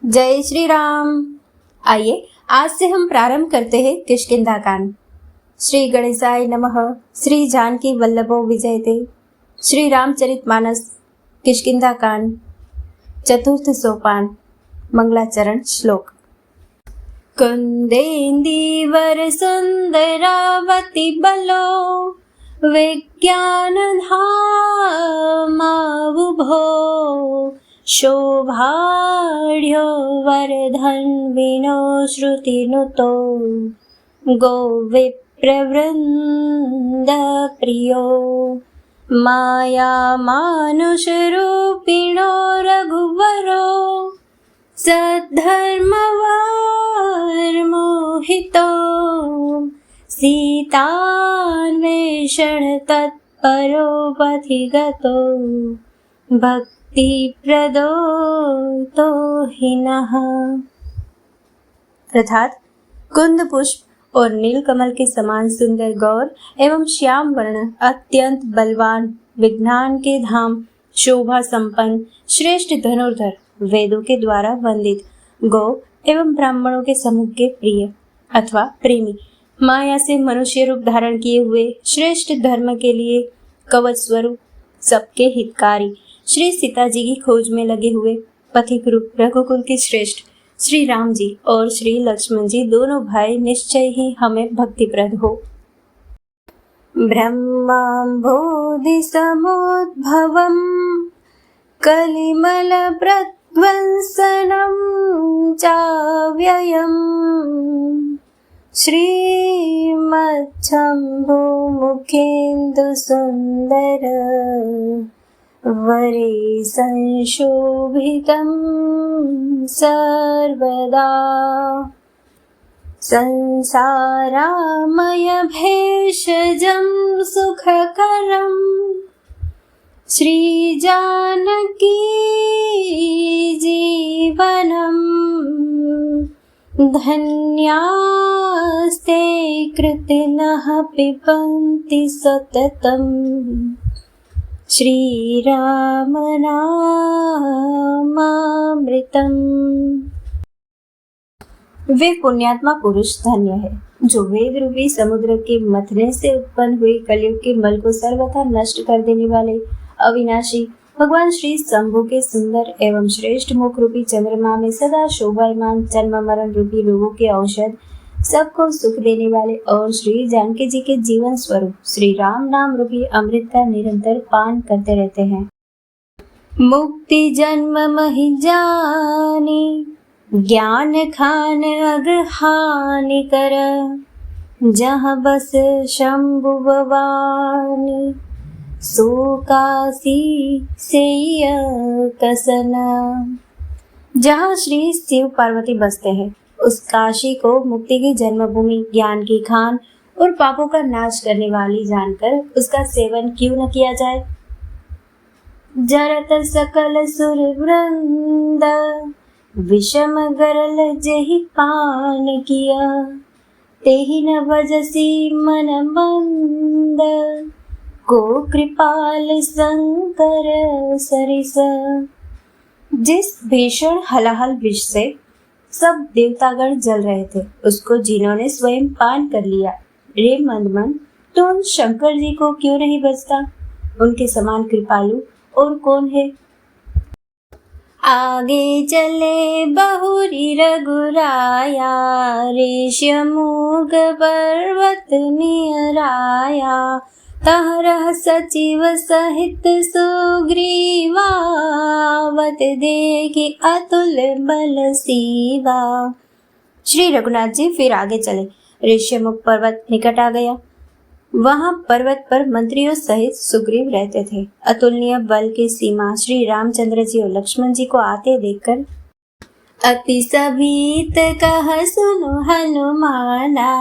जय श्री राम। आइए आज से हम प्रारंभ करते हैं किष्किंधा कांड। श्री गणेशाय नमः। श्री जानकी वल्लभो विजयते। श्री रामचरितमानस किष्किंधा कांड चतुर्थ सोपान मंगलाचरण श्लोक। कुंदेन्दीवर सुंदरावती बलो विज्ञान धामावुभो शोभाढ्यो वर्धन्विनो श्रुतिनुतो गोविप्रवृन्दप्रियो माया मानुषरूपिणो रघुवरो सद्धर्मवार्मोहितो सीतान्वेषण तत्परो पथिगतो भक्तिप्रदो तो हिनः। अर्थात कुंद पुष्प और नीलकमल के समान सुंदर गौर एवं श्याम वर्ण अत्यंत बलवान विज्ञान के धाम शोभा संपन्न श्रेष्ठ धनुर्धर वेदों के द्वारा वंदित गौ एवं ब्राह्मणों के समूह के प्रिय अथवा प्रेमी माया से मनुष्य रूप धारण किए हुए श्रेष्ठ धर्म के लिए कवच स्वरूप सबके हितकारी श्री सीता जी की खोज में लगे हुए पथिक रूप रघुकुल के श्रेष्ठ श्री राम जी और श्री लक्ष्मण जी दोनों भाई निश्चय ही हमें भक्तिप्रद हो। ब्रह्माम्भोधि समुद्भवम् कलिमल प्रध्वंसनं चाव्ययम् श्रीमच्छम्भो मुखेन्दु सुन्दर वरे संशोभितं सर्वदा संसारामय भेषजं सुखकरं श्रीजानकी जीवनं धन्यास्ते कृतिनः पिबन्ति सततम् श्रीराम नामामृतम्। वे पुण्यात्मा पुरुष धन्य है जो वेद रूपी समुद्र के मथने से उत्पन्न हुए कलयुग के मल को सर्वथा नष्ट कर देने वाले अविनाशी भगवान श्री शंभु के सुंदर एवं श्रेष्ठ मुख रूपी चंद्रमा में सदा शोभायमान जन्म मरण रूपी रोगों के औषध सबको सुख देने वाले और श्री जानकी जी के जीवन स्वरूप श्री राम नाम रूपी अमृत का निरंतर पान करते रहते हैं। मुक्ति जन्म महि जानी ज्ञान खान अगहानि कर जहाँ बस शंभु भवानी सो काशी से कसना। जहाँ श्री शिव पार्वती बसते हैं उस काशी को मुक्ति की जन्मभूमि ज्ञान की खान और पापों का नाश करने वाली जानकर उसका सेवन क्यों न किया जाए। जरत सकल सुर वृंद विषम गरल जेहि पान किया तेहि न भजसी मन मंद को कृपाल शंकर सरिस। जिस भीषण हलाहल विष से सब देवतागण जल रहे थे उसको जिन्होंने स्वयं पान कर लिया, रे मंदमन तो उन शंकर जी को क्यों नहीं बचता। उनके समान कृपालु और कौन है। आगे चले बहुरी रघुराया ऋष्यमुख पर्वत नियराया तहरह सचिव सहित सुग्रीवावत देखी अतुल बल सीवा। श्री रघुनाथ जी फिर आगे चले। ऋष्यमुख पर्वत निकट आ गया। वहां पर्वत पर मंत्रियों सहित सुग्रीव रहते थे। अतुलनीय बल की सीमा श्री रामचंद्र जी और लक्ष्मण जी को आते देखकर अति सभीत कह सुनो हनुमाना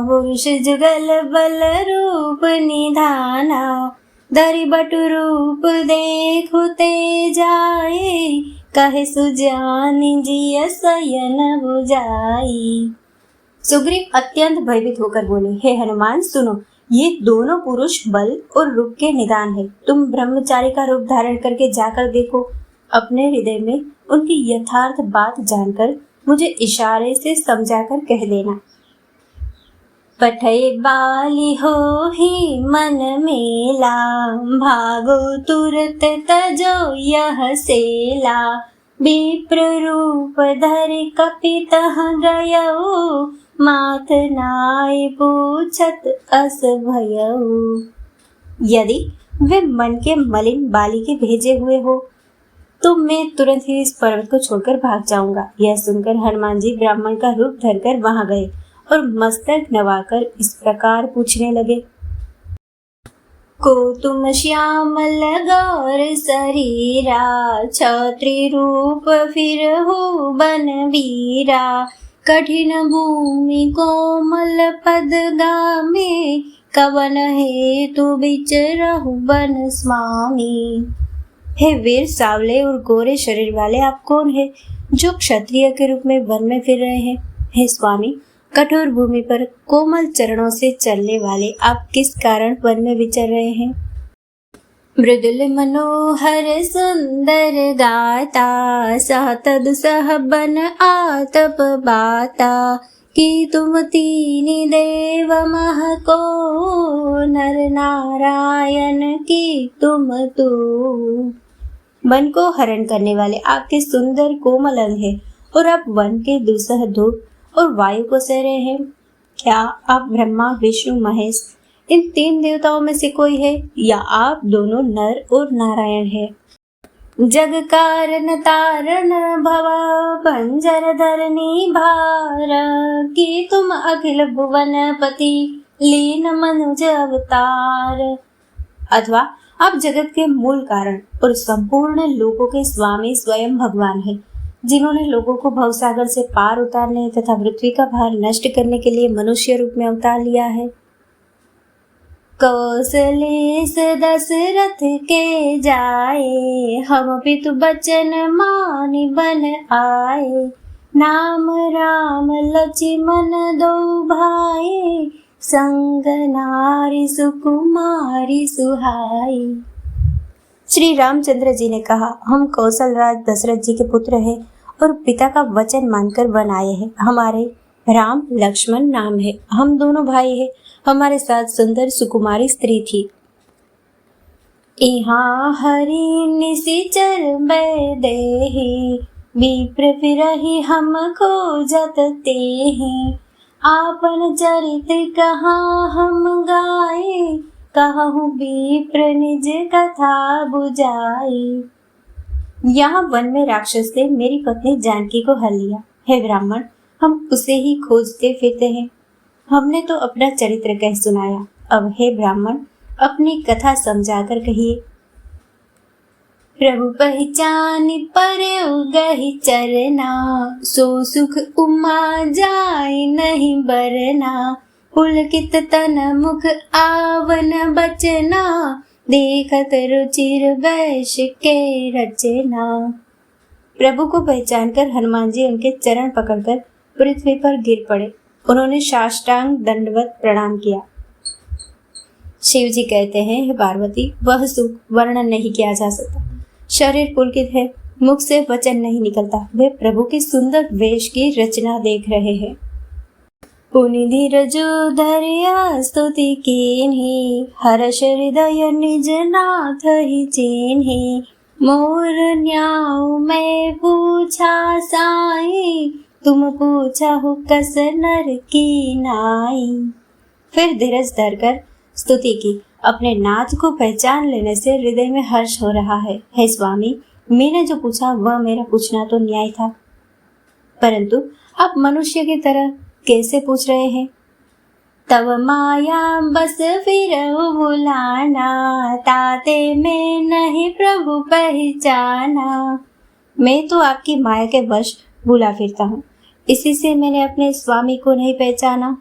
पुरुष जुगल बल रूप निधाना धरि बटु रूप देखो ते जाए कहे सुजानि जिय शयन बुझाई। सुग्रीव अत्यंत भयभीत होकर बोले, हे हनुमान सुनो, ये दोनों पुरुष बल और रूप के निदान है। तुम ब्रह्मचारी का रूप धारण करके जाकर देखो, अपने हृदय में उनकी यथार्थ बात जानकर मुझे इशारे से समझाकर कह देना। पठय बाली हो ही मन मेला, भागो तुरत तजो यह सेला। विप्र रूप धरि कपितः गयऊ, माथ नाय पूछत अस भयऊ। यदि वे मन के मलिन बाली के भेजे हुए हो तो मैं तुरंत ही इस पर्वत को छोड़कर भाग जाऊंगा। यह सुनकर हनुमान जी ब्राह्मण का रूप धरकर वहां गए और मस्तक नवाकर इस प्रकार पूछने लगे। को तुम श्यामल गौर शरीरा, क्षत्रि रूप फिर हो बन वीरा। कठिन भूमि कोमल पद गामे, कवन हेतु विचरहु बन स्वामी। हे वीर सावले और गोरे शरीर वाले, आप कौन है जो क्षत्रिय के रूप में वन में फिर रहे हैं? हे स्वामी, कठोर भूमि पर कोमल चरणों से चलने वाले आप किस कारण वन में विचर रहे हैं? मृदुल मनोहर सुंदर गाता, सहत दुसह बन आतप बाता। कि तुम तीन देव मह को, नर नारायण की तुम तू। वन को हरण करने वाले आपके सुंदर कोमल अंग है और आप वन के दुसह धूप और वायु को सह रहे हैं। क्या आप ब्रह्मा विष्णु महेश इन तीन देवताओं में से कोई है, या आप दोनों नर और नारायण है? जग कारण तारण भव पंजर धरनी भार, कि तुम अखिल भुवन पति लीन मनुज अवतार। अथवा आप जगत के मूल कारण और संपूर्ण लोकों के स्वामी स्वयं भगवान हैं, जिन्होंने लोगों को भवसागर से पार उतारने तथा पृथ्वी का भार नष्ट करने के लिए मनुष्य रूप में अवतार लिया है। कौशलेश दशरथ के जाए, हम पितु बचन मानि बन आए। नाम राम लक्ष्मण दो भाई, संग नारी सुकुमारी सुहाई। श्री रामचंद्र जी ने कहा, हम कौशल राज दशरथ जी के पुत्र हैं और पिता का वचन मानकर वन आए हैं। हमारे राम लक्ष्मण नाम है, हम दोनों भाई हैं। हमारे साथ सुंदर सुकुमारी स्त्री थी। इहाँ हरि निशिचर बैदेहि, विप्र फिरहि हम खोजत तेहि। आपन चरित कहाँ हम गाए, कहूँ विप्र निज कथा बुझाई। यहाँ वन में राक्षस ने मेरी पत्नी जानकी को हर लिया। हे ब्राह्मण, हम उसे ही खोजते फिरते हैं। हमने तो अपना चरित्र कह सुनाया, अब हे ब्राह्मण अपनी कथा समझाकर कहिए। प्रभु पहचानी पर गही चरना, सो सुख उमा जाय नहीं बरना। पुलकित तन मुख आवन बचना, देखत रुचिर वैश के रचना। प्रभु को पहचानकर हनुमान जी उनके चरण पकड़कर पृथ्वी पर गिर पड़े। उन्होंने साष्टांग दंडवत प्रणाम किया। शिव जी कहते हैं, हे पार्वती, वह सुख वर्णन नहीं किया जा सकता। शरीर पुलकित है, मुख से वचन नहीं निकलता। वे प्रभु के सुंदर वेश की रचना देख रहे हैं। पुनि धीरजो धरिया स्तुति कीन्हि, हर्ष हृदय निज नाथ ही चीन्हि। मोर न्याऊ मैं पूछा साई, तुम पूछा हो कस नर की नाई। फिर धीरज धरकर स्तुति की। अपने नाथ को पहचान लेने से हृदय में हर्ष हो रहा है। हे स्वामी, मैंने जो पूछा वह मेरा पूछना तो न्याय था, परंतु आप मनुष्य की तरह कैसे पूछ रहे हैं? तब माया बस फिर भुलाना, ताते में नहीं प्रभु पहचाना। मैं तो आपकी माया के वश भूला फिरता हूँ, इसी से मैंने अपने स्वामी को नहीं पहचाना।